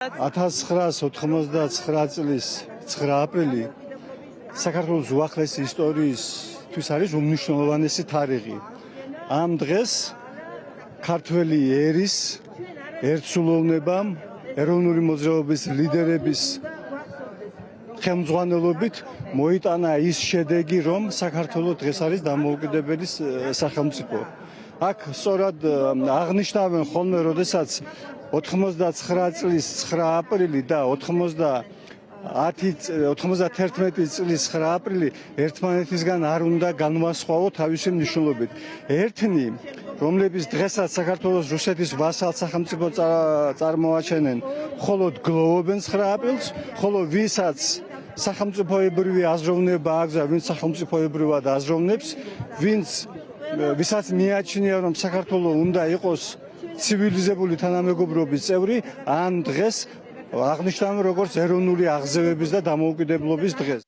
1999 წლის 9 აპრილი საქართველოს უახლესი ისტორიისთვის არის უმნიშვნელოვანესი თარიღი. ამ დღეს ქართველი ერის ერთსულოვნებამ ეროვნული მოძრაობის ლიდერების ხელმძღვანელობით მოიტანა ის შედეგი, რომ საქართველო დღეს არის დამოუკიდებელი სახელმწიფო. აქ სწორად აღნიშნავენ ხოლმე, როდესაც 99 წლის 9 აპრილი და 91 წლის 9 აპრილი ერთმანეთისგან არ უნდა განვასხვაო თავისი მნიშვნელობით. ერთნი, რომლებიც დღესაც საქართველოს რუსეთის ვასალ სახელმწიფო წარმოაჩენენ, მხოლოდ გლოვობენ 9 აპრილს, ხოლო ვისაც სახელმწიფოებრივი აზროვნება აქვს და ვინც სახელმწიფოებრივად აზროვნებს, ვისაც მიაჩნია, რომ საქართველო უნდა იყოს ცივილიზებული თანამეგობრობის წევრი, ამ დღეს აღნიშნავენ როგორც ეროვნული აღზევების და დამოუკიდებლობის დღეს.